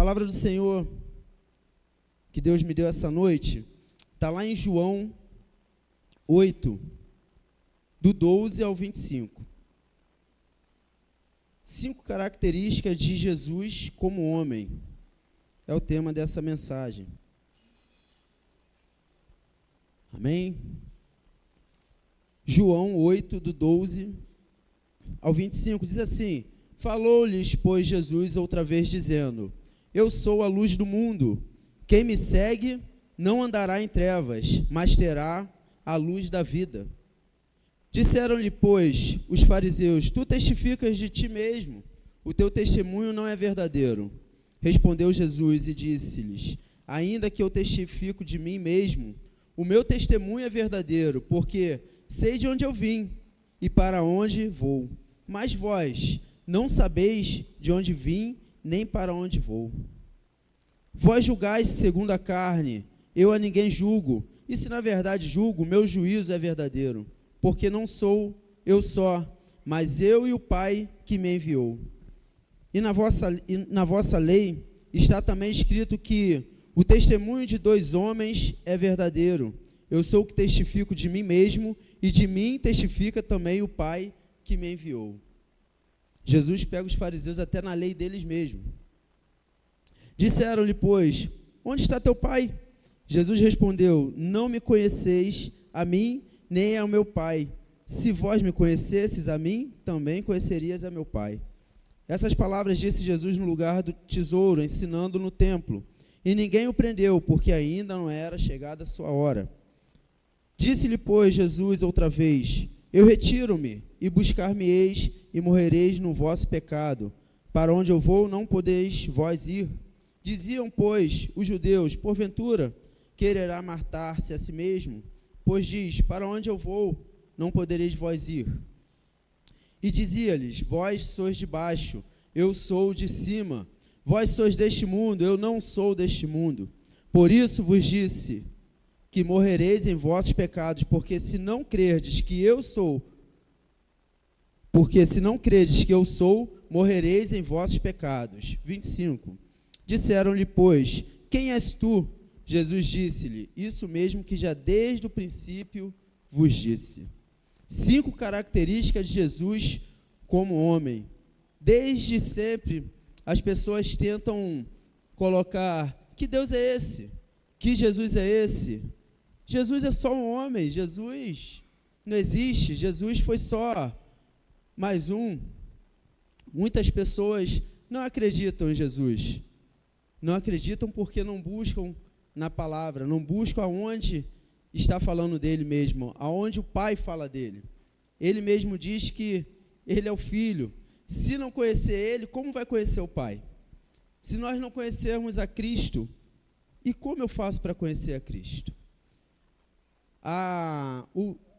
palavra do Senhor que Deus me deu essa noite está lá em João 8, do 12 ao 25. 5 características de Jesus como homem é o tema dessa mensagem. Amém? João 8, do 12 ao 25, diz assim: Falou-lhes, pois, Jesus outra vez, dizendo: Eu sou a luz do mundo. Quem me segue não andará em trevas, mas terá a luz da vida. Disseram-lhe, pois, os fariseus: Tu testificas de ti mesmo, o teu testemunho não é verdadeiro. Respondeu Jesus e disse-lhes: Ainda que eu testifico de mim mesmo, o meu testemunho é verdadeiro, porque sei de onde eu vim e para onde vou. Mas vós não sabeis de onde vim, nem para onde vou. Vós julgais segundo a carne, eu a ninguém julgo, e se na verdade julgo, meu juízo é verdadeiro, porque não sou eu só, mas eu e o Pai que me enviou. E na vossa lei está também escrito que o testemunho de 2 homens é verdadeiro. Eu sou o que testifico de mim mesmo, e de mim testifica também o Pai que me enviou. Jesus pega os fariseus até na lei deles mesmos. Disseram-lhe, pois, onde está teu Pai? Jesus respondeu: Não me conheceis a mim, nem ao meu Pai. Se vós me conhecesses a mim, também conhecerias a meu Pai. Essas palavras disse Jesus no lugar do tesouro, ensinando no templo. E ninguém o prendeu, porque ainda não era chegada a sua hora. Disse-lhe, pois, Jesus outra vez: Eu retiro-me, e buscar-me-eis, e morrereis no vosso pecado. Para onde eu vou, não podeis vós ir. Diziam, pois, os judeus: Porventura, quererá matar-se a si mesmo? Pois diz: Para onde eu vou, não podereis vós ir. E dizia-lhes: Vós sois de baixo, eu sou de cima. Vós sois deste mundo, eu não sou deste mundo. Por isso vos disse que morrereis em vossos pecados, porque se não credes que eu sou, morrereis em vossos pecados. 25. Disseram-lhe, pois: Quem és tu? Jesus disse-lhe: Isso mesmo que já desde o princípio vos disse. 5 características de Jesus como homem. Desde sempre, as pessoas tentam colocar: que Deus é esse? Que Jesus é esse? Jesus é só um homem, Jesus não existe, Jesus foi só mais um. Muitas pessoas não acreditam em Jesus. Não acreditam porque não buscam na palavra, não buscam aonde está falando dele mesmo, aonde o Pai fala dele. Ele mesmo diz que ele é o Filho. Se não conhecer ele, como vai conhecer o Pai? Se nós não conhecermos a Cristo, e como eu faço para conhecer a Cristo?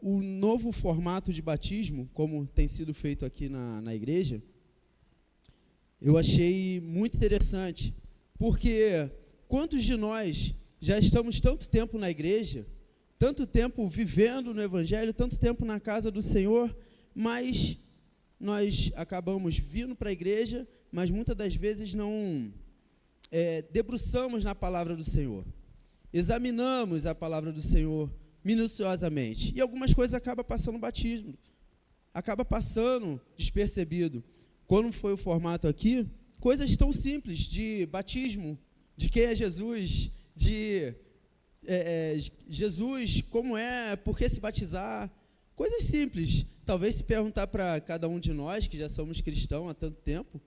O novo formato de batismo, como tem sido feito aqui na igreja, eu achei muito interessante, porque quantos de nós já estamos tanto tempo na igreja, tanto tempo vivendo no Evangelho, tanto tempo na casa do Senhor, mas nós acabamos vindo para a igreja, mas muitas das vezes não debruçamos na palavra do Senhor, examinamos a palavra do Senhor minuciosamente, e algumas coisas acabam passando batismo, acaba passando despercebido. Quando foi o formato aqui, coisas tão simples de batismo, de quem é Jesus, de Jesus, como é, por que se batizar, coisas simples. Talvez se perguntar para cada um de nós, que já somos cristãos há tanto tempo,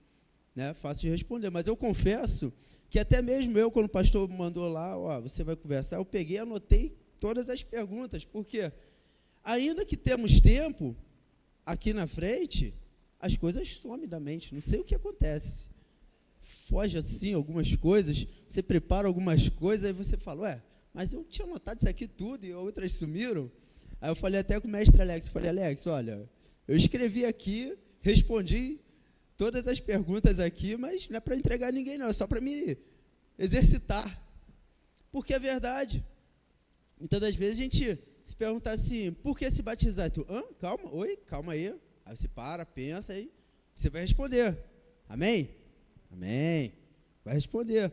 né, fácil de responder, mas eu confesso que até mesmo eu, quando o pastor mandou lá, você vai conversar, eu peguei e anotei todas as perguntas, porque ainda que temos tempo aqui na frente, as coisas somem da mente, não sei o que acontece. Foge assim algumas coisas, você prepara algumas coisas, aí você fala, mas eu tinha anotado isso aqui tudo e outras sumiram. Aí eu falei até com o mestre Alex, Alex, olha, eu escrevi aqui, respondi todas as perguntas aqui, mas não é para entregar ninguém não, é só para me exercitar. Porque é verdade. Muitas das vezes a gente se pergunta assim, por que se batizar? E tu, calma aí. Aí você para, pensa, aí você vai responder. Amém? Amém. Vai responder.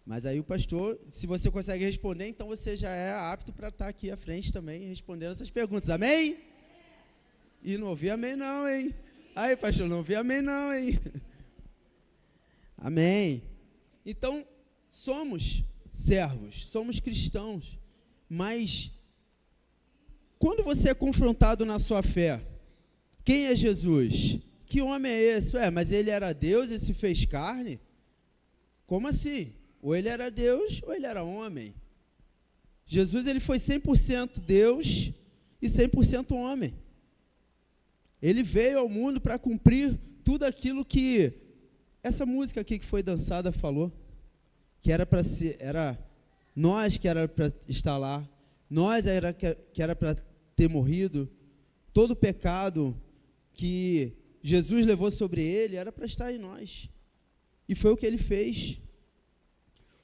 Mas aí o pastor, se você consegue responder, então você já é apto para estar aqui à frente também, respondendo essas perguntas. Amém? E não ouvi amém não, hein? Aí, pastor, não ouvi amém não, hein? Amém. Então, somos servos, somos cristãos, mas quando você é confrontado na sua fé, quem é Jesus? Que homem é esse? Mas ele era Deus e se fez carne? Como assim? Ou ele era Deus ou ele era homem. Jesus, ele foi 100% Deus e 100% homem. Ele veio ao mundo para cumprir tudo aquilo que essa música aqui que foi dançada falou, que era para ser, era nós que era para estar lá, nós que era para ter morrido, todo o pecado que Jesus levou sobre ele era para estar em nós. E foi o que ele fez.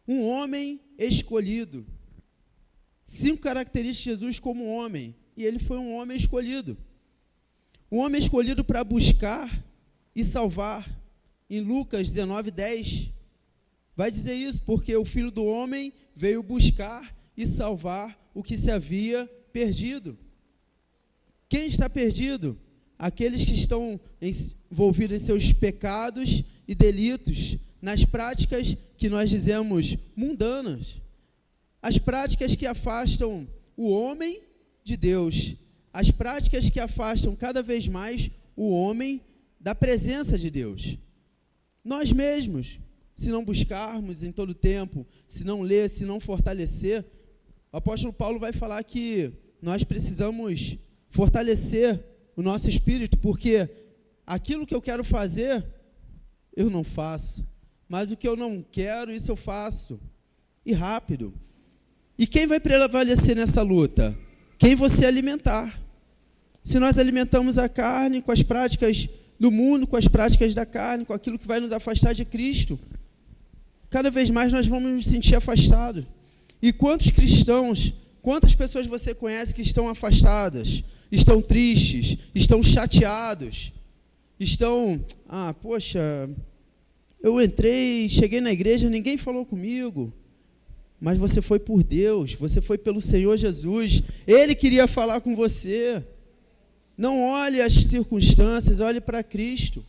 Um homem escolhido. 5 características de Jesus como homem. E ele foi um homem escolhido. Um homem escolhido para buscar e salvar. Em Lucas 19:10, vai dizer isso, porque o Filho do Homem veio buscar e salvar o que se havia perdido. Quem está perdido? Aqueles que estão envolvidos em seus pecados e delitos, nas práticas que nós dizemos mundanas, as práticas que afastam o homem de Deus, as práticas que afastam cada vez mais o homem da presença de Deus. Nós mesmos, se não buscarmos em todo tempo, se não ler, se não fortalecer, o apóstolo Paulo vai falar que nós precisamos fortalecer o nosso espírito, porque aquilo que eu quero fazer, eu não faço. Mas o que eu não quero, isso eu faço. E rápido. E quem vai prevalecer nessa luta? Quem você alimentar. Se nós alimentamos a carne com as práticas do mundo, com as práticas da carne, com aquilo que vai nos afastar de Cristo, cada vez mais nós vamos nos sentir afastados. E quantos cristãos, quantas pessoas você conhece que estão afastadas, estão tristes, estão chateados, estão, poxa, eu entrei, cheguei na igreja, ninguém falou comigo, mas você foi por Deus, você foi pelo Senhor Jesus, Ele queria falar com você. Não olhe as circunstâncias, olhe para Cristo,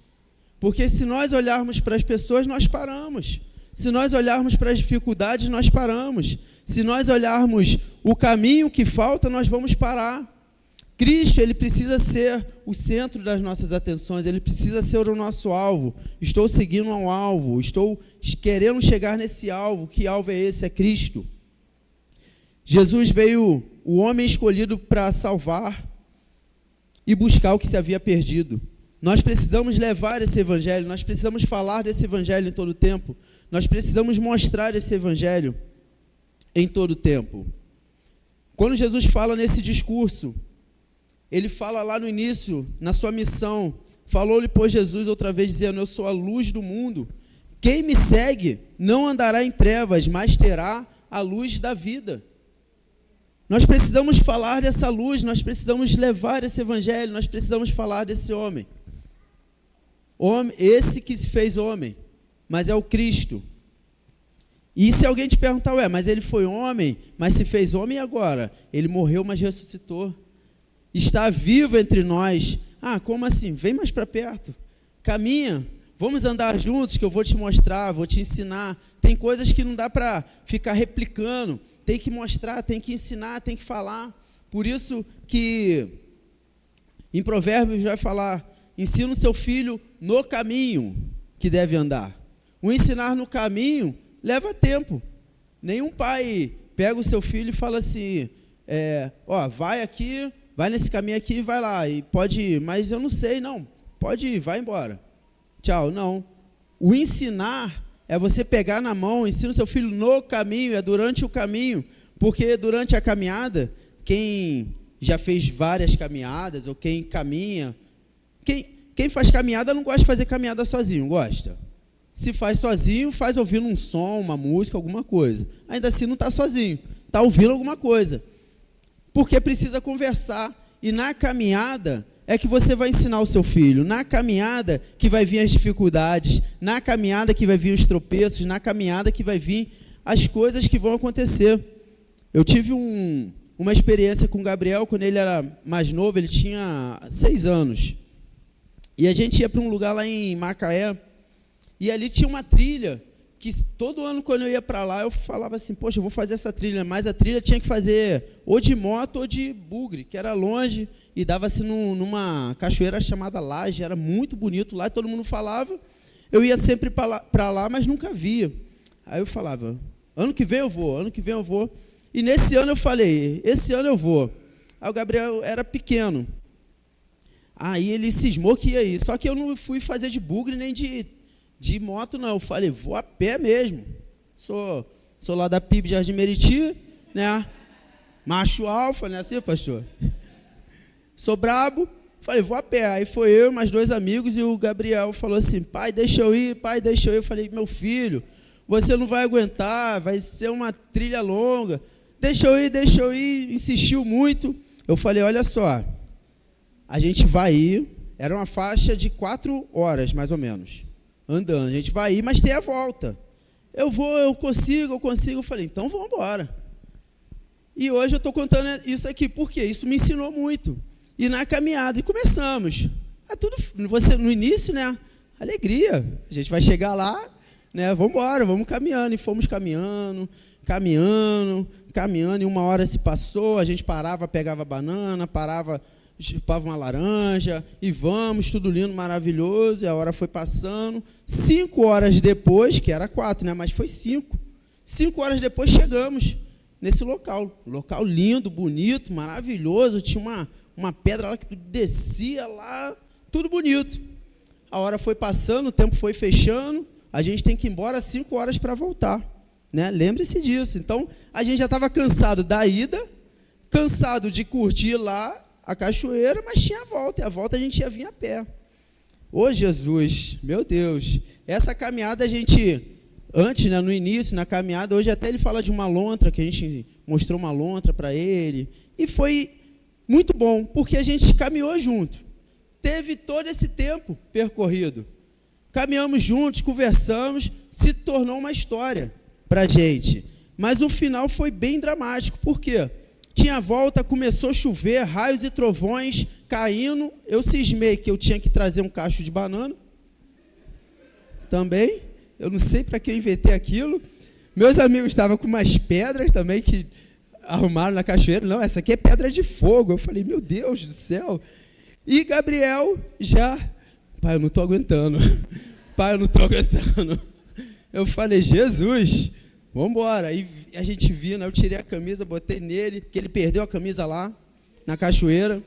porque se nós olharmos para as pessoas, nós paramos. Se nós olharmos para as dificuldades, nós paramos. Se nós olharmos o caminho que falta, nós vamos parar. Cristo, ele precisa ser o centro das nossas atenções, ele precisa ser o nosso alvo. Estou seguindo um alvo, estou querendo chegar nesse alvo. Que alvo é esse? É Cristo. Jesus veio, o homem escolhido para salvar e buscar o que se havia perdido. Nós precisamos levar esse evangelho, nós precisamos falar desse evangelho em todo o tempo, nós precisamos mostrar esse evangelho em todo o tempo. Quando Jesus fala nesse discurso, ele fala lá no início, na sua missão, falou-lhe, pois, Jesus outra vez, dizendo, eu sou a luz do mundo, quem me segue não andará em trevas, mas terá a luz da vida. Nós precisamos falar dessa luz, nós precisamos levar esse evangelho, nós precisamos falar desse homem. Esse que se fez homem, mas é o Cristo. E se alguém te perguntar, mas ele foi homem, mas se fez homem agora? Ele morreu, mas ressuscitou. Está vivo entre nós. Como assim? Vem mais para perto. Caminha. Vamos andar juntos que eu vou te mostrar, vou te ensinar. Tem coisas que não dá para ficar replicando. Tem que mostrar, tem que ensinar, tem que falar. Por isso que em Provérbios vai falar, ensina o seu filho no caminho que deve andar. O ensinar no caminho leva tempo. Nenhum pai pega o seu filho e fala assim, vai aqui, vai nesse caminho aqui e vai lá. E pode ir, mas eu não sei, não. Pode ir, vai embora. Tchau, não. O ensinar é você pegar na mão, ensina o seu filho no caminho, é durante o caminho, porque durante a caminhada, quem já fez várias caminhadas, ou quem caminha, quem faz caminhada não gosta de fazer caminhada sozinho, gosta? Se faz sozinho, faz ouvindo um som, uma música, alguma coisa. Ainda assim não está sozinho, está ouvindo alguma coisa, porque precisa conversar, e na caminhada, é que você vai ensinar o seu filho. Na caminhada que vai vir as dificuldades, na caminhada que vai vir os tropeços, na caminhada que vai vir as coisas que vão acontecer. Eu tive uma experiência com o Gabriel quando ele era mais novo, ele tinha 6 anos. E a gente ia para um lugar lá em Macaé, e ali tinha uma trilha, que todo ano quando eu ia para lá, eu falava assim, poxa, eu vou fazer essa trilha, mas a trilha tinha que fazer ou de moto ou de bugre, que era longe, e dava-se numa cachoeira chamada Laje, era muito bonito lá, e todo mundo falava, eu ia sempre para lá, mas nunca via. Aí eu falava, ano que vem eu vou, ano que vem eu vou. E nesse ano eu falei, esse ano eu vou. Aí o Gabriel era pequeno. Aí ele cismou que ia ir. Só que eu não fui fazer de bugre nem de moto, não. Eu falei, vou a pé mesmo. Sou lá da PIB de Jardim Meriti, né? Macho alfa, né? Assim, pastor? Sou brabo. Falei, vou a pé. Aí foi eu e mais 2 amigos e o Gabriel falou assim, pai, deixa eu ir, pai, deixa eu ir. Eu falei, meu filho, você não vai aguentar, vai ser uma trilha longa. Deixa eu ir, insistiu muito. Eu falei, olha só, a gente vai ir, era uma faixa de 4 horas, mais ou menos, andando. A gente vai ir, mas tem a volta. Eu vou, eu consigo. Eu falei, então vamos embora. E hoje eu estou contando isso aqui, porque isso me ensinou muito. E na caminhada, e começamos. No início, né, alegria. A gente vai chegar lá, né, vamos embora, vamos caminhando. E fomos caminhando, e 1 hora se passou, a gente parava, pegava banana, chupava uma laranja, e vamos, tudo lindo, maravilhoso, e a hora foi passando. 5 horas depois, que era 4, né, mas foi 5. 5 horas depois chegamos nesse local lindo, bonito, maravilhoso, tinha uma pedra lá que descia lá, tudo bonito. A hora foi passando, o tempo foi fechando, a gente tem que ir embora 5 horas para voltar. Né? Lembre-se disso. Então, a gente já estava cansado da ida, cansado de curtir lá a cachoeira, mas tinha a volta, e a volta a gente ia vir a pé. Ô Jesus, meu Deus, essa caminhada a gente, antes, né, no início, na caminhada, hoje até ele fala de uma lontra, que a gente mostrou uma lontra para ele, e foi muito bom, porque a gente caminhou junto. Teve todo esse tempo percorrido. Caminhamos juntos, conversamos, se tornou uma história para a gente, mas o final foi bem dramático, porque tinha volta, começou a chover, raios e trovões caindo, eu cismei que eu tinha que trazer um cacho de banana, também, eu não sei para que eu inventei aquilo, meus amigos estavam com umas pedras também, que arrumaram na cachoeira, não, essa aqui é pedra de fogo, eu falei, meu Deus do céu, e Gabriel já, pai, eu não estou aguentando, eu falei, Jesus, vamos embora. Aí a gente viu, né? Eu tirei a camisa, botei nele, porque ele perdeu a camisa lá, na cachoeira.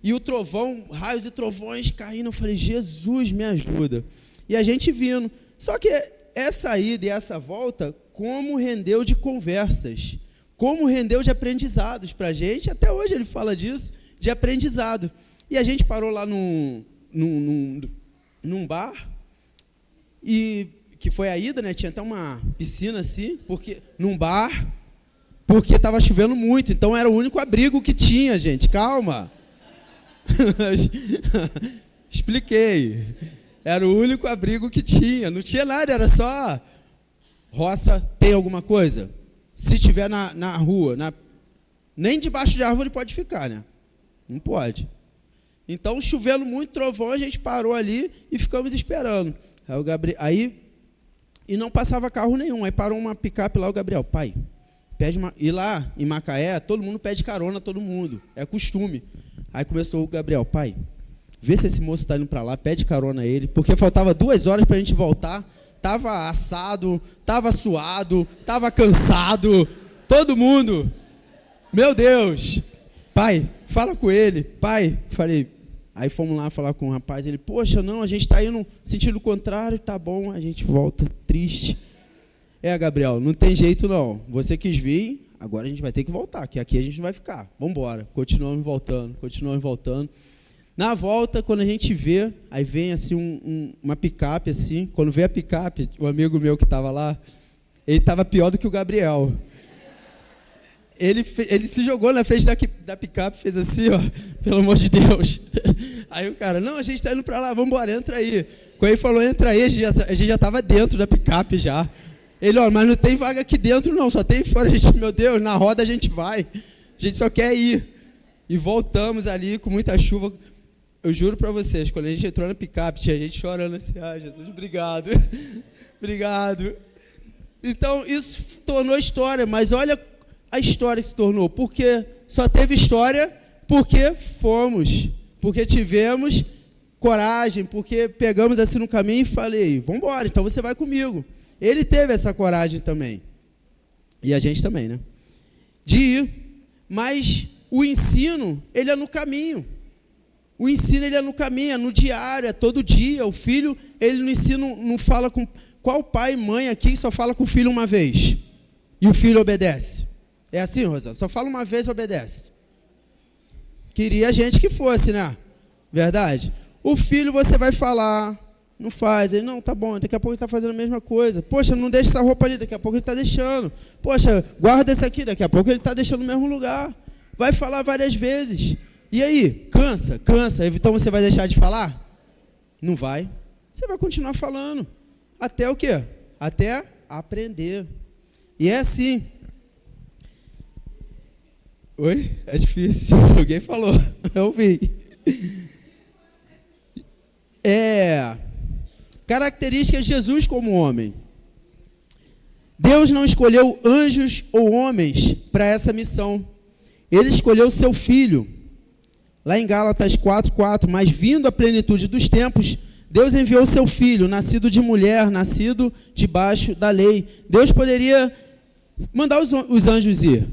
E o trovão, raios e trovões caindo, eu falei, Jesus, me ajuda. E a gente vindo. Só que essa ida e essa volta, como rendeu de conversas, como rendeu de aprendizados para a gente, até hoje ele fala disso, de aprendizado. E a gente parou lá num bar, e que foi a ida, né? Tinha até uma piscina assim, num bar, porque estava chovendo muito, então era o único abrigo que tinha, gente. Calma. Expliquei. Era o único abrigo que tinha, não tinha nada, era só roça, tem alguma coisa? Se tiver na rua, nem debaixo de árvore pode ficar, né? Não pode. Então, chovendo muito, trovão, a gente parou ali e ficamos esperando. E não passava carro nenhum. Aí parou uma picape lá, o Gabriel, pai, e lá em Macaé, todo mundo pede carona, todo mundo, é costume. Aí começou o Gabriel, pai, vê se esse moço está indo para lá, pede carona a ele, porque faltava 2 horas para a gente voltar, estava assado, estava suado, estava cansado, todo mundo, meu Deus, pai, fala com ele, pai, falei. Aí fomos lá falar com o rapaz, ele, poxa, não, a gente está indo no sentido contrário, tá bom, a gente volta, triste. Gabriel, não tem jeito não, você quis vir, agora a gente vai ter que voltar, que aqui a gente não vai ficar, vamos embora. Continuamos voltando. Na volta, quando a gente vê, aí vem assim uma picape, assim, quando vê a picape, o amigo meu que estava lá, ele estava pior do que o Gabriel. Ele se jogou na frente da picape, fez assim, ó, pelo amor de Deus. Aí o cara, não, a gente está indo para lá, vamos embora, entra aí. Quando ele falou, entra aí, a gente já estava dentro da picape já. Ele, ó, mas não tem vaga aqui dentro não, só tem fora. A gente, meu Deus, na roda a gente vai. A gente só quer ir. E voltamos ali com muita chuva. Eu juro para vocês, quando a gente entrou na picape, tinha gente chorando assim, ah, Jesus, obrigado. Obrigado. Então, isso tornou história, mas olha a história que se tornou. Porque só teve história porque fomos, porque tivemos coragem, porque pegamos assim no caminho e falei, vamos embora, então você vai comigo. Ele teve essa coragem também. E a gente também, né? De ir. Mas o ensino, ele é no caminho. O ensino, ele é no caminho, é no diário, é todo dia. O filho, ele no ensino não fala com... Qual pai e mãe aqui só fala com o filho uma vez? E o filho obedece? É assim, Rosana? Só fala uma vez e obedece. Queria a gente que fosse, né? Verdade? O filho você vai falar, não faz. Ele, não, tá bom, daqui a pouco ele está fazendo a mesma coisa. Poxa, não deixa essa roupa ali, daqui a pouco ele está deixando. Poxa, guarda esse aqui, daqui a pouco ele está deixando no mesmo lugar. Vai falar várias vezes. E aí? Cansa? Então você vai deixar de falar? Não vai. Você vai continuar falando. Até o quê? Até aprender. E é assim. Oi? É difícil. Alguém falou. Eu ouvi. Características de Jesus como homem. Deus não escolheu anjos ou homens para essa missão. Ele escolheu seu filho. Lá em Gálatas 4:4, mas vindo a plenitude dos tempos, Deus enviou seu filho, nascido de mulher, nascido debaixo da lei. Deus poderia mandar os anjos ir.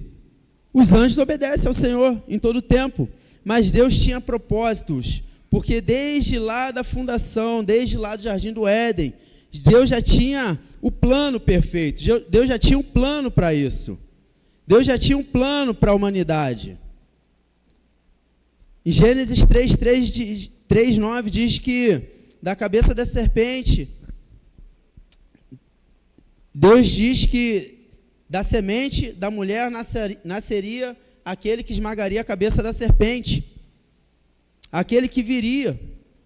Os anjos obedecem ao Senhor em todo o tempo. Mas Deus tinha propósitos. Porque desde lá da fundação, desde lá do Jardim do Éden, Deus já tinha o plano perfeito. Deus já tinha um plano para isso. Deus já tinha um plano para a humanidade. Em Gênesis 3:9 diz que da cabeça da serpente, Deus diz que da semente da mulher nasceria aquele que esmagaria a cabeça da serpente, aquele que viria.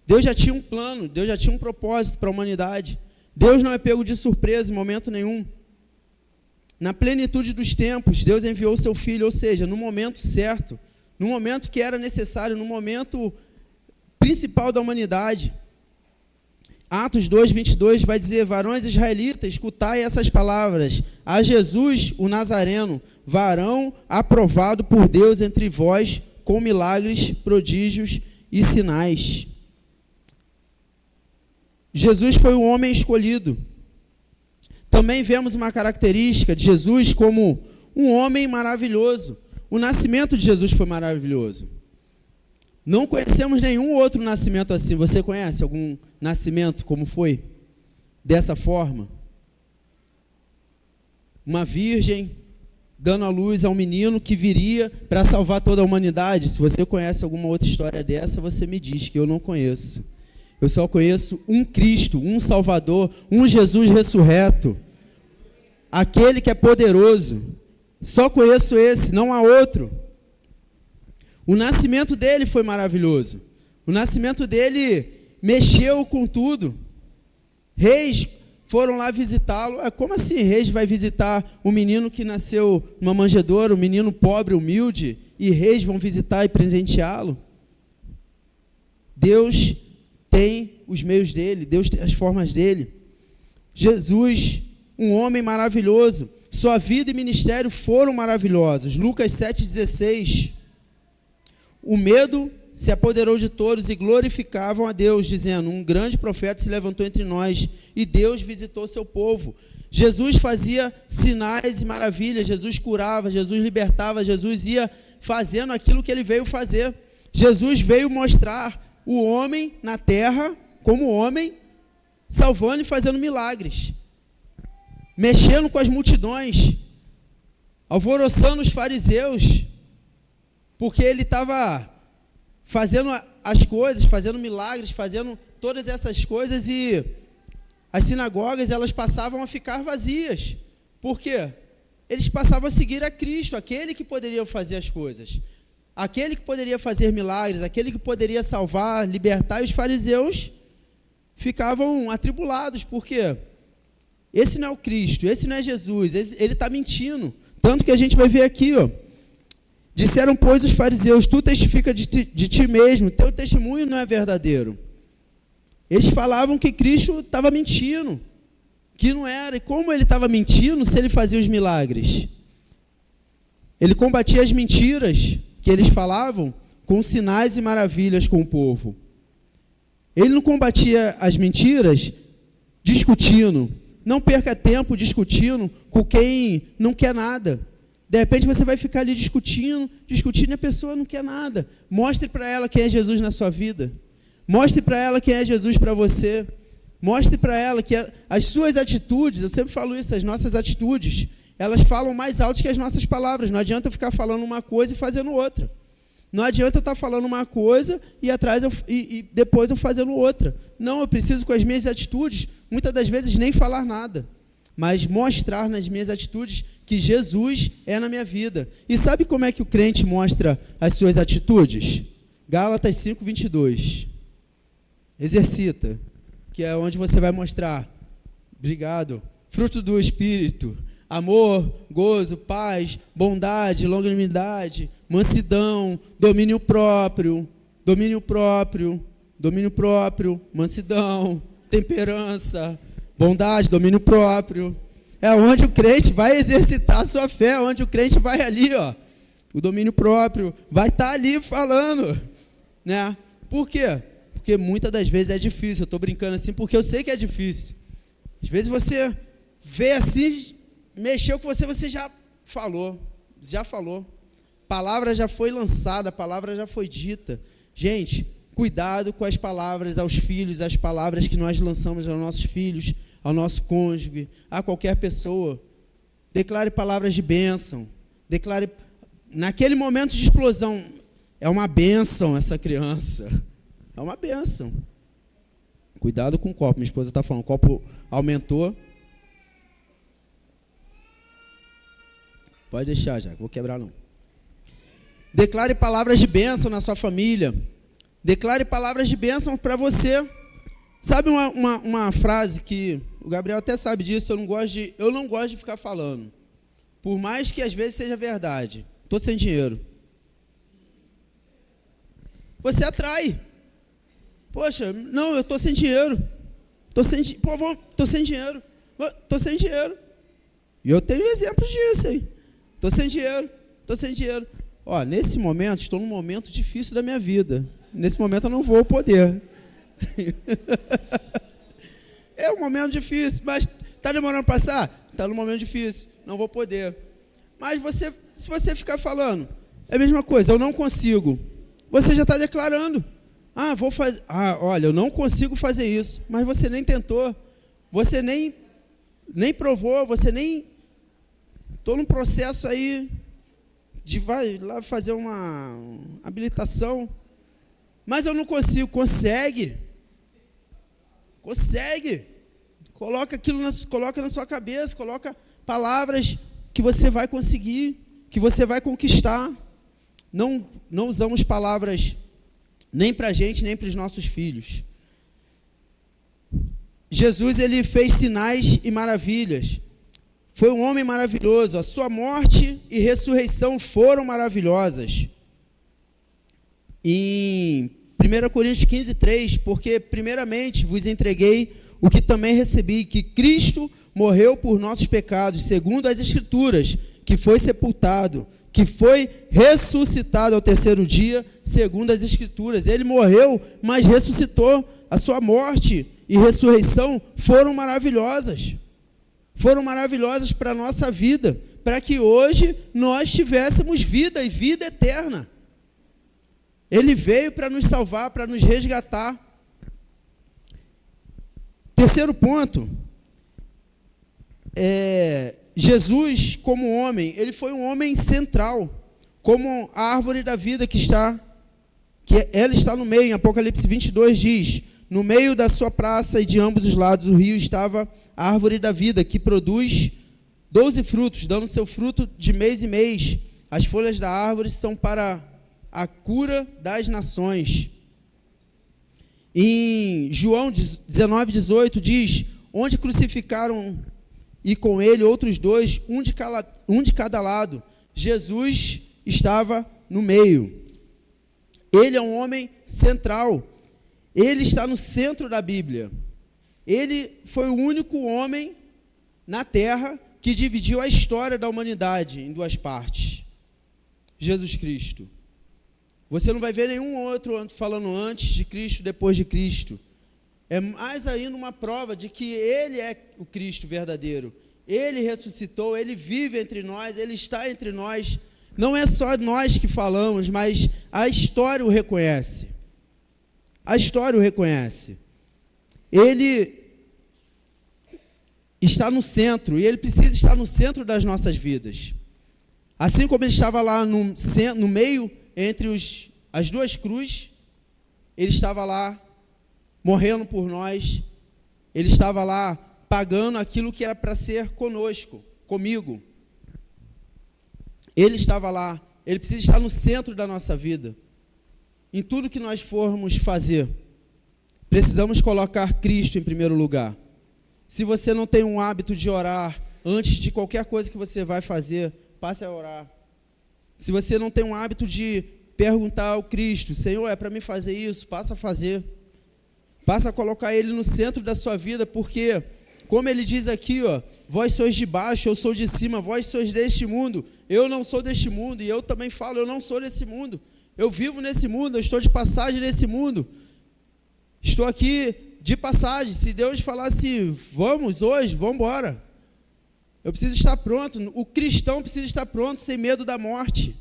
Deus já tinha um plano, Deus já tinha um propósito para a humanidade. Deus não é pego de surpresa em momento nenhum. Na plenitude dos tempos, Deus enviou o seu filho, ou seja, no momento certo, no momento que era necessário, no momento principal da humanidade. Atos 2:22 vai dizer, varões israelitas, escutai essas palavras, a Jesus, o Nazareno, varão aprovado por Deus entre vós, com milagres, prodígios e sinais. Jesus foi o homem escolhido. Também vemos uma característica de Jesus como um homem maravilhoso. O nascimento de Jesus foi maravilhoso. Não conhecemos nenhum outro nascimento assim. Você conhece algum nascimento como foi? Dessa forma? Uma virgem dando a luz a um menino que viria para salvar toda a humanidade. Se você conhece alguma outra história dessa, você me diz, que eu não conheço. Eu só conheço um Cristo, um Salvador, um Jesus ressurreto. Aquele que é poderoso. Só conheço esse, não há outro. O nascimento dele foi maravilhoso. O nascimento dele mexeu com tudo. Reis foram lá visitá-lo. Como assim reis vai visitar um menino que nasceu numa manjedoura, um menino pobre, humilde, e reis vão visitar e presenteá-lo? Deus tem os meios dele, Deus tem as formas dele. Jesus, um homem maravilhoso, sua vida e ministério foram maravilhosos. Lucas 7,16. O medo se apoderou de todos e glorificavam a Deus, dizendo, um grande profeta se levantou entre nós e Deus visitou seu povo. Jesus fazia sinais e maravilhas, Jesus curava, Jesus libertava, Jesus ia fazendo aquilo que ele veio fazer. Jesus veio mostrar o homem na terra como homem, salvando e fazendo milagres, mexendo com as multidões, alvoroçando os fariseus, porque ele estava fazendo as coisas, fazendo milagres, fazendo todas essas coisas, e as sinagogas elas passavam a ficar vazias. Por quê? Eles passavam a seguir a Cristo, aquele que poderia fazer as coisas. aquele que poderia fazer milagres, aquele que poderia salvar, libertar, e os fariseus ficavam atribulados, porque esse não é o Cristo, esse não é Jesus, ele está mentindo. Tanto que a gente vai ver aqui, ó. Disseram, pois, os fariseus, tu testifica de ti mesmo, teu testemunho não é verdadeiro. Eles falavam que Cristo estava mentindo, que não era. E como ele estava mentindo se ele fazia os milagres? Ele combatia as mentiras que eles falavam com sinais e maravilhas com o povo. Ele não combatia as mentiras discutindo. Não perca tempo discutindo com quem não quer nada. De repente você vai ficar ali discutindo e a pessoa não quer nada. Mostre para ela quem é Jesus na sua vida. Mostre para ela quem é Jesus para você. Mostre para ela que as suas atitudes, eu sempre falo isso, as nossas atitudes, elas falam mais alto que as nossas palavras. Não adianta eu ficar falando uma coisa e fazendo outra. Não adianta eu estar falando uma coisa e depois eu fazendo outra. Não, eu preciso com as minhas atitudes, muitas das vezes nem falar nada, mas mostrar nas minhas atitudes que Jesus é na minha vida. E sabe como é que o crente mostra as suas atitudes? Gálatas 5:22. Exercita, que é onde você vai mostrar, obrigado, fruto do Espírito, amor, gozo, paz, bondade, longanimidade, mansidão, domínio próprio, mansidão, temperança, bondade, domínio próprio. É onde o crente vai exercitar a sua fé, onde o crente vai ali, ó, o domínio próprio, vai estar ali falando, né? Por quê? Porque muitas das vezes é difícil. Eu estou brincando assim porque eu sei que é difícil. Às vezes você vê assim, mexeu com você já falou. Palavra já foi lançada, a palavra já foi dita. Gente, cuidado com as palavras aos filhos, as palavras que nós lançamos aos nossos filhos, ao nosso cônjuge, a qualquer pessoa. Declare palavras de bênção. Declare, naquele momento de explosão, é uma bênção essa criança. É uma bênção. Cuidado com o copo. Minha esposa está falando, o copo aumentou. Pode deixar já, vou quebrar não. Declare palavras de bênção na sua família. Declare palavras de bênção para você. Sabe uma frase que o Gabriel até sabe disso, eu não gosto de ficar falando. Por mais que às vezes seja verdade. Estou sem dinheiro. Você atrai. Poxa, não, eu estou sem dinheiro. Estou sem dinheiro. E eu tenho exemplos disso aí. Estou sem dinheiro. Ó, nesse momento, estou num momento difícil da minha vida. Nesse momento eu não vou poder. É um momento difícil, mas está demorando para passar? Está num momento difícil, não vou poder. Mas se você ficar falando, é a mesma coisa, eu não consigo. Você já está declarando. Vou fazer. Olha, eu não consigo fazer isso. Mas você nem tentou. Você nem provou. Você nem... Estou num processo aí de vai lá fazer uma habilitação. Mas eu não consigo. Consegue. Coloca aquilo coloca na sua cabeça. Coloca palavras que você vai conseguir, que você vai conquistar. Não usamos palavras nem para a gente, nem para os nossos filhos. Jesus, ele fez sinais e maravilhas. Foi um homem maravilhoso. A sua morte e ressurreição foram maravilhosas. Em 1 Coríntios 15:3, porque primeiramente vos entreguei o que também recebi, que Cristo morreu por nossos pecados, segundo as Escrituras, que foi sepultado, que foi ressuscitado ao terceiro dia, segundo as Escrituras. Ele morreu, mas ressuscitou. A sua morte e ressurreição foram maravilhosas. Foram maravilhosas para a nossa vida, para que hoje nós tivéssemos vida e vida eterna. Ele veio para nos salvar, para nos resgatar. Terceiro ponto, Jesus, como homem, ele foi um homem central, como a árvore da vida que ela está no meio. Em Apocalipse 22 diz, no meio da sua praça e de ambos os lados do rio estava a árvore da vida, que produz 12 frutos, dando seu fruto de mês em mês. As folhas da árvore são para a cura das nações. Em João 19:18 diz: onde crucificaram e com ele outros dois, um de cada lado. Jesus estava no meio. Ele é um homem central. Ele está no centro da Bíblia. Ele foi o único homem na terra que dividiu a história da humanidade em duas partes. Jesus Cristo. Você não vai ver nenhum outro falando antes de Cristo, depois de Cristo. É mais ainda uma prova de que Ele é o Cristo verdadeiro. Ele ressuscitou, Ele vive entre nós, Ele está entre nós. Não é só nós que falamos, mas a história o reconhece. A história o reconhece. Ele está no centro, e Ele precisa estar no centro das nossas vidas. Assim como Ele estava lá no meio, entre as duas cruzes, Ele estava lá morrendo por nós, Ele estava lá pagando aquilo que era para ser conosco, comigo. Ele estava lá, Ele precisa estar no centro da nossa vida. Em tudo que nós formos fazer, precisamos colocar Cristo em primeiro lugar. Se você não tem um hábito de orar antes de qualquer coisa que você vai fazer, passe a orar. Se você não tem um hábito de perguntar ao Cristo: Senhor, é para mim fazer isso? Passa a fazer. Passa a colocar Ele no centro da sua vida, porque, como Ele diz aqui, vós sois de baixo, eu sou de cima, vós sois deste mundo, eu não sou deste mundo, e eu também falo, eu não sou desse mundo. Eu vivo nesse mundo, eu estou de passagem nesse mundo. Estou aqui de passagem. Se Deus falasse, vamos hoje, vamos embora. Eu preciso estar pronto. O cristão precisa estar pronto, sem medo da morte.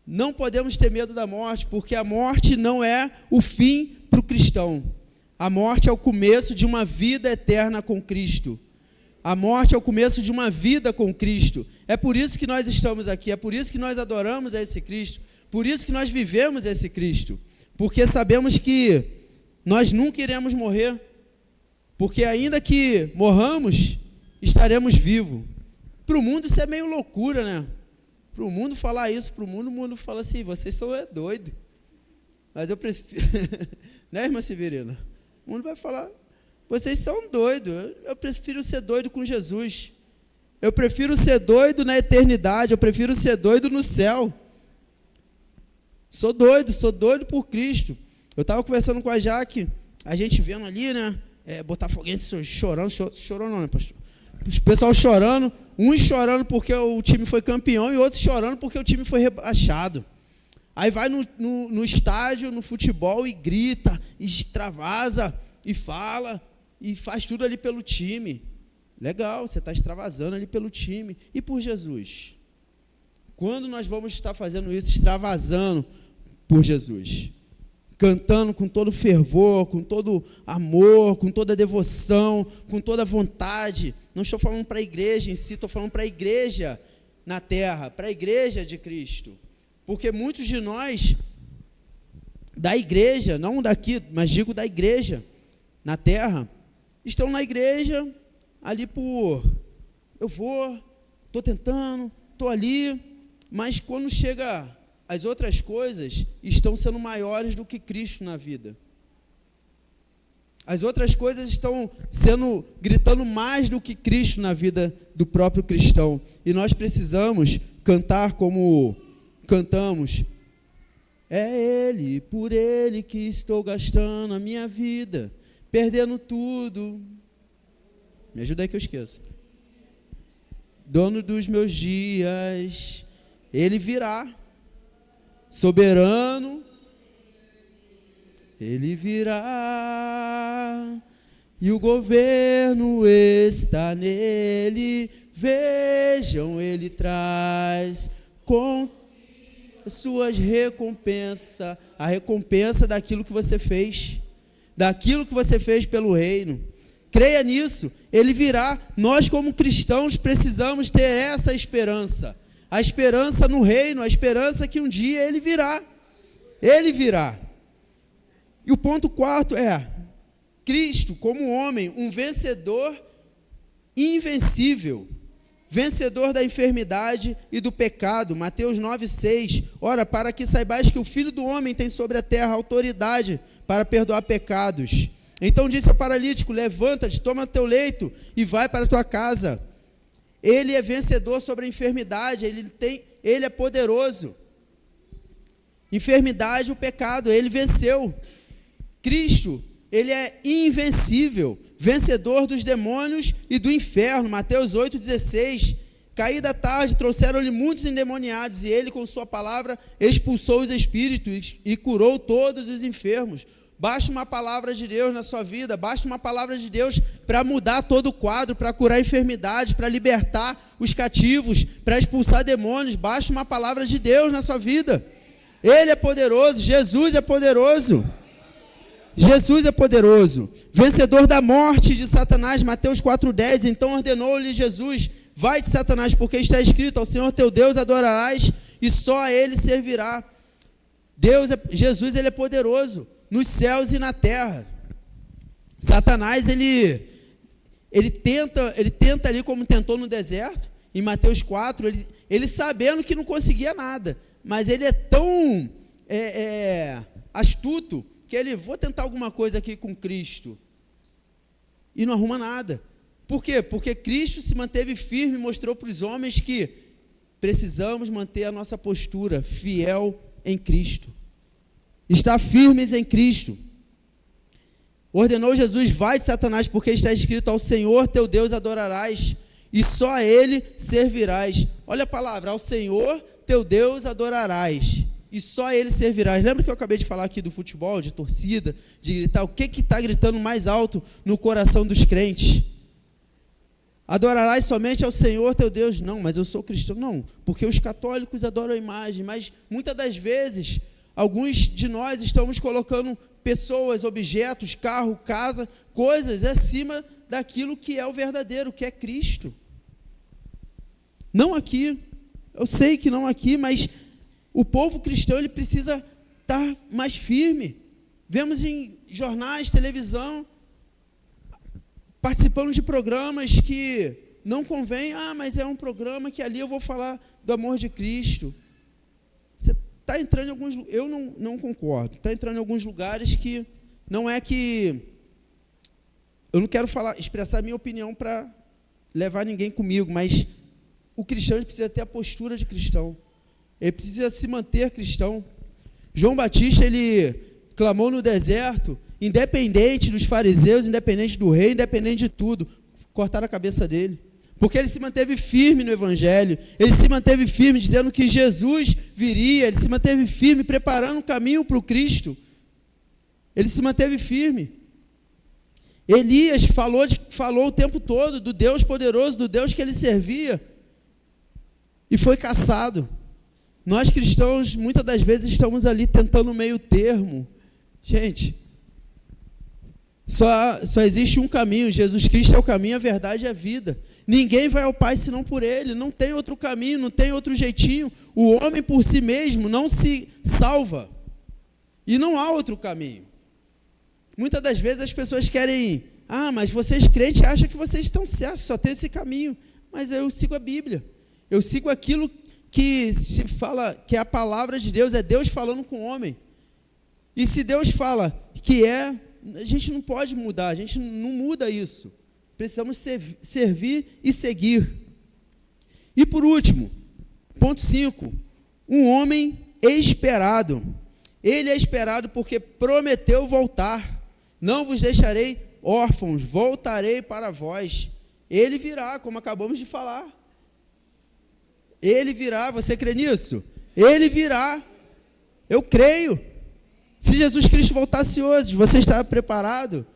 Não podemos ter medo da morte, porque a morte não é o fim para o cristão. A morte é o começo de uma vida eterna com Cristo. A morte é o começo de uma vida com Cristo. É por isso que nós estamos aqui, é por isso que nós adoramos a esse Cristo, por isso que nós vivemos esse Cristo. Porque sabemos que nós nunca iremos morrer, porque ainda que morramos, estaremos vivos. Para o mundo isso é meio loucura, né? Para o mundo falar isso, para o mundo fala assim, vocês são doidos. Mas eu prefiro, né, irmã Severina? O mundo vai falar, vocês são doidos. Eu prefiro ser doido com Jesus. Eu prefiro ser doido na eternidade, eu prefiro ser doido no céu. Sou doido por Cristo. Eu estava conversando com a Jaque, a gente vendo ali, né, botafoguense chorando não, né, pastor? Os pessoal chorando, uns chorando porque o time foi campeão e outros chorando porque o time foi rebaixado. Aí vai no estádio, no futebol e grita, e extravasa, e fala, e faz tudo ali pelo time. Legal, você está extravasando ali pelo time. E por Jesus? Quando nós vamos estar fazendo isso, extravasando por Jesus? Cantando com todo fervor, com todo amor, com toda devoção, com toda vontade. Não estou falando para a igreja em si, estou falando para a igreja na terra, para a igreja de Cristo. Porque muitos de nós, da igreja, não daqui, mas digo da igreja na terra, estão na igreja ali estou tentando, estou ali, mas quando chega as outras coisas, estão sendo maiores do que Cristo na vida. As outras coisas estão gritando mais do que Cristo na vida do próprio cristão. E nós precisamos cantar como cantamos. É Ele, por Ele que estou gastando a minha vida, perdendo tudo. Me ajuda aí que eu esqueço. Dono dos meus dias, Ele virá. Soberano, Ele virá, e o governo está nele. Vejam, Ele traz com as suas recompensas, a recompensa daquilo que você fez pelo reino. Creia nisso, Ele virá. Nós, como cristãos, precisamos ter essa esperança. A esperança no reino, a esperança que um dia Ele virá. Ele virá. E o ponto 4 é Cristo como homem, um vencedor invencível. vencedor da enfermidade e do pecado. Mateus 9:6. Ora, para que saibais que o Filho do Homem tem sobre a terra autoridade para perdoar pecados. Então disse ao paralítico: levanta-te, toma teu leito e vai para a tua casa. Ele é vencedor sobre a enfermidade, ele é poderoso. Enfermidade, o pecado, ele venceu. Cristo, ele é invencível, vencedor dos demônios e do inferno. Mateus 8:16. Caída a tarde, trouxeram-lhe muitos endemoniados, e ele, com sua palavra, expulsou os espíritos e curou todos os enfermos. Basta uma palavra de Deus na sua vida, basta uma palavra de Deus para mudar todo o quadro, para curar enfermidades, para libertar os cativos, para expulsar demônios. Basta uma palavra de Deus na sua vida. Ele é poderoso, Jesus é poderoso. Jesus é poderoso, vencedor da morte de Satanás. Mateus 4:10. Então ordenou-lhe Jesus: vai de Satanás, porque está escrito: ao Senhor teu Deus adorarás e só a Ele servirá. Jesus, ele é poderoso nos céus e na terra. Satanás, ele tenta ali, como tentou no deserto, em Mateus 4, ele sabendo que não conseguia nada, mas ele é tão astuto, que ele, vou tentar alguma coisa aqui com Cristo, e não arruma nada. Por quê? Porque Cristo se manteve firme e mostrou para os homens que precisamos manter a nossa postura fiel em Cristo. Estar firmes em Cristo. Ordenou Jesus: vai de Satanás, porque está escrito: ao Senhor teu Deus adorarás e só a Ele servirás. Olha a palavra: ao Senhor teu Deus adorarás e só a Ele servirás. Lembra que eu acabei de falar aqui do futebol, de torcida, de gritar? O que está gritando mais alto no coração dos crentes? Adorarás somente ao Senhor teu Deus. Não, mas eu sou cristão. Não, porque os católicos adoram a imagem, mas muitas das vezes alguns de nós estamos colocando pessoas, objetos, carro, casa, coisas acima daquilo que é o verdadeiro, que é Cristo. Não aqui, eu sei que não aqui, mas o povo cristão, ele precisa estar mais firme. Vemos em jornais, televisão, participando de programas que não convém. Mas é um programa que ali eu vou falar do amor de Cristo. Você está entrando em alguns... Eu não concordo. Está entrando em alguns lugares que não é que... Eu não quero expressar a minha opinião para levar ninguém comigo, mas o cristão precisa ter a postura de cristão. Ele precisa se manter cristão. João Batista, ele clamou no deserto, independente dos fariseus, independente do rei, independente de tudo, cortaram a cabeça dele. Porque ele se manteve firme no Evangelho, ele se manteve firme dizendo que Jesus viria, ele se manteve firme preparando um caminho para o Cristo. Ele se manteve firme. Elias falou o tempo todo do Deus poderoso, do Deus que ele servia, e foi caçado. Nós cristãos, muitas das vezes, estamos ali tentando um meio termo. Gente, só existe um caminho. Jesus Cristo é o caminho, a verdade e a vida. Ninguém vai ao Pai senão por Ele. Não tem outro caminho, não tem outro jeitinho. O homem por si mesmo não se salva. E não há outro caminho. Muitas das vezes as pessoas querem... mas vocês crentes acham que vocês estão certos, só tem esse caminho. Mas eu sigo a Bíblia. Eu sigo aquilo que se fala, que é a palavra de Deus, é Deus falando com o homem. E se Deus fala que a gente não pode mudar, a gente não muda isso. Precisamos servir e seguir. E por último, ponto 5, um homem esperado. Ele é esperado porque prometeu voltar. Não vos deixarei órfãos, voltarei para vós. Ele virá, como acabamos de falar. Ele virá, você crê nisso? Ele virá, eu creio. Se Jesus Cristo voltasse hoje, você está preparado?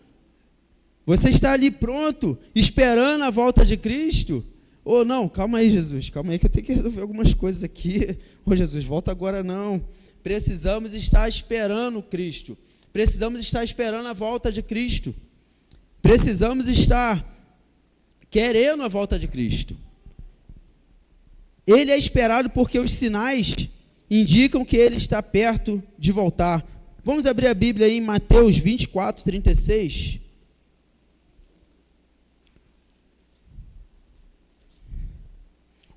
Você está ali pronto, esperando a volta de Cristo? Ou não, calma aí, Jesus, calma aí que eu tenho que resolver algumas coisas aqui. Jesus, volta agora não. Precisamos estar esperando Cristo. Precisamos estar esperando a volta de Cristo. Precisamos estar querendo a volta de Cristo. Ele é esperado porque os sinais indicam que ele está perto de voltar. Vamos abrir a Bíblia aí em Mateus 24, 36.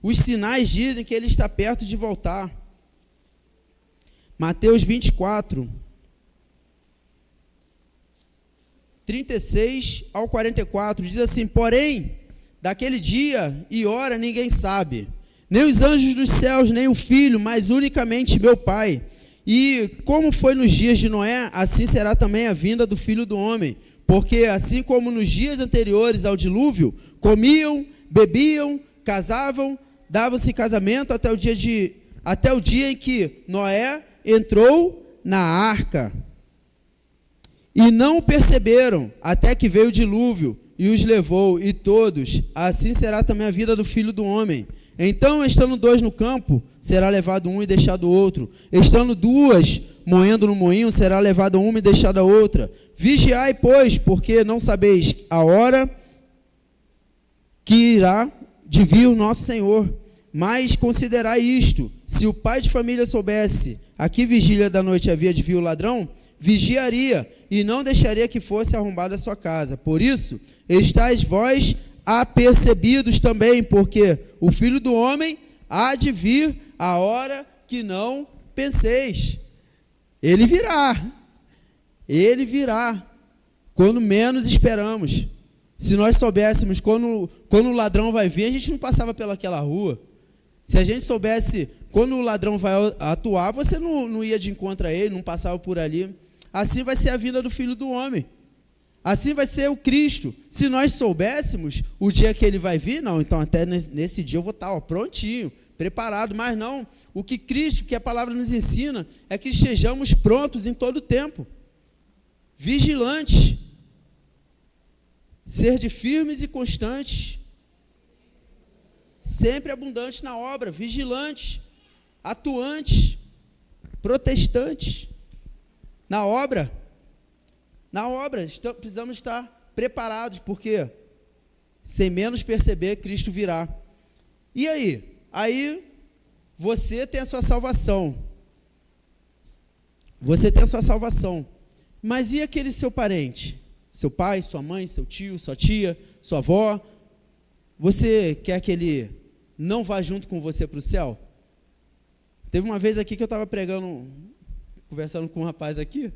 Os sinais dizem que ele está perto de voltar. Mateus 24, 36 ao 44, diz assim: porém, daquele dia e hora ninguém sabe, nem os anjos dos céus, nem o Filho, mas unicamente meu Pai. E como foi nos dias de Noé, assim será também a vinda do Filho do Homem. Porque assim como nos dias anteriores ao dilúvio, comiam, bebiam, casavam, davam-se casamento até o dia em que Noé entrou na arca. E não o perceberam, até que veio o dilúvio e os levou, e todos, assim será também a vida do Filho do Homem. Então, estando dois no campo, será levado um e deixado outro. Estando duas moendo no moinho, será levado uma e deixada outra. Vigiai, pois, porque não sabeis a hora que irá de vir o nosso Senhor. Mas considerai isto: se o pai de família soubesse a que vigília da noite havia de vir o ladrão, vigiaria e não deixaria que fosse arrombada a sua casa. Por isso, estáis vós apercebidos também, porque o Filho do Homem há de vir a hora que não penseis. Ele virá, quando menos esperamos. Se nós soubéssemos quando o ladrão vai vir, a gente não passava pelaquela rua. Se a gente soubesse quando o ladrão vai atuar, você não ia de encontro a ele, não passava por ali. Assim vai ser a vinda do Filho do Homem. Assim vai ser o Cristo. Se nós soubéssemos o dia que ele vai vir, não, então até nesse dia eu vou estar prontinho, preparado. Mas não, o que Cristo, que a palavra nos ensina, é que estejamos prontos em todo o tempo, vigilantes, ser de firmes e constantes, sempre abundantes na obra, vigilantes, atuantes, protestantes. Na obra, precisamos estar preparados, porque sem menos perceber, Cristo virá. E aí? Aí você tem a sua salvação. Você tem a sua salvação. Mas e aquele seu parente? Seu pai, sua mãe, seu tio, sua tia, sua avó? Você quer que ele não vá junto com você para o céu? Teve uma vez aqui que eu estava pregando, conversando com um rapaz aqui,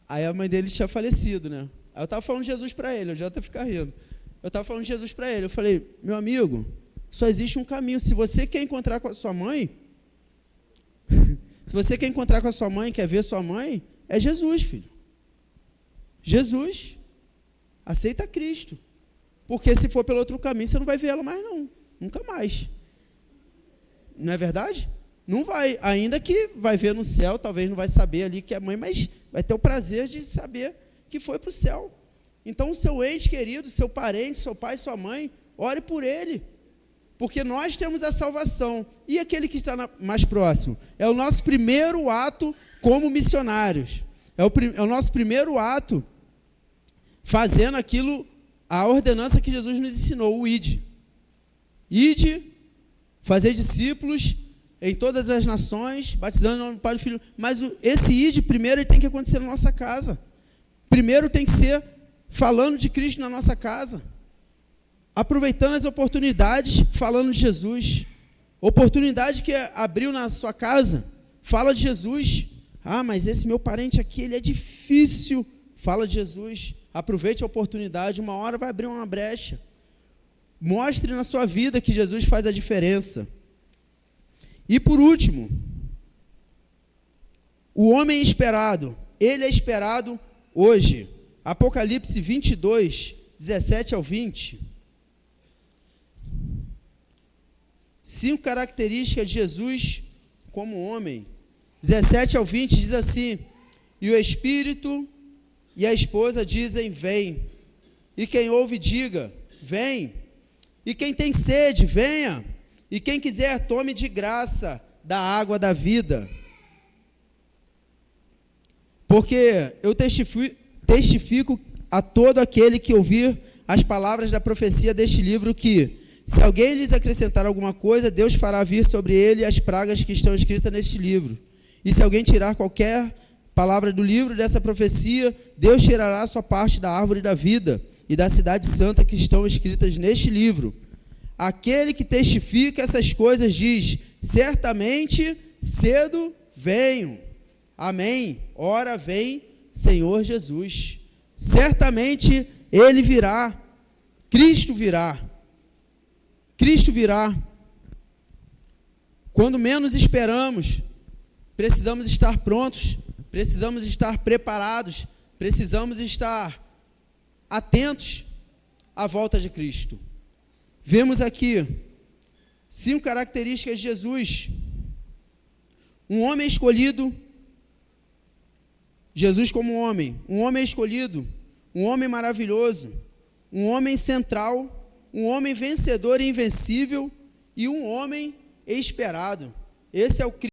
aí a mãe dele tinha falecido, né? Aí eu estava falando de Jesus para ele, eu já até ficar rindo. Eu estava falando de Jesus para ele, eu falei: meu amigo, só existe um caminho. Se você quer encontrar com a sua mãe, quer ver sua mãe, é Jesus, filho. Jesus. Aceita Cristo. Porque se for pelo outro caminho, você não vai ver ela mais não. Nunca mais. Não é verdade? Não vai, ainda que vai ver no céu, talvez não vai saber ali que é mãe, mas vai ter o prazer de saber que foi para o céu. Então, o seu ente querido, seu parente, seu pai, sua mãe, ore por ele, porque nós temos a salvação. E aquele que está mais próximo? É o nosso primeiro ato como missionários. É o nosso primeiro ato fazendo aquilo, a ordenança que Jesus nos ensinou, o ide. Ide, fazer discípulos em todas as nações, batizando em nome do Pai e do Filho. Mas esse ide, primeiro, ele tem que acontecer na nossa casa. Primeiro tem que ser falando de Cristo na nossa casa. Aproveitando as oportunidades, falando de Jesus. Oportunidade que abriu na sua casa, fala de Jesus. Ah, mas esse meu parente aqui, ele é difícil. Fala de Jesus. Aproveite a oportunidade, uma hora vai abrir uma brecha. Mostre na sua vida que Jesus faz a diferença. E por último, o homem esperado, ele é esperado hoje. Apocalipse 22, 17 ao 20. 5 características de Jesus como homem. 17 ao 20 diz assim: e o Espírito e a esposa dizem: vem. E quem ouve, diga: vem. E quem tem sede, venha. E quem quiser, tome de graça da água da vida. Porque eu testifico a todo aquele que ouvir as palavras da profecia deste livro que, se alguém lhes acrescentar alguma coisa, Deus fará vir sobre ele as pragas que estão escritas neste livro. E se alguém tirar qualquer palavra do livro dessa profecia, Deus tirará a sua parte da árvore da vida e da cidade santa que estão escritas neste livro. Aquele que testifica essas coisas diz: certamente cedo venho. Amém. Ora vem, Senhor Jesus. Certamente Ele virá. Cristo virá. Cristo virá. Quando menos esperamos, precisamos estar prontos, precisamos estar preparados, precisamos estar atentos à volta de Cristo. Vemos aqui 5 características de Jesus. Um homem escolhido, Jesus como um homem escolhido, um homem maravilhoso, um homem central, um homem vencedor e invencível e um homem esperado. Esse é o Cristo.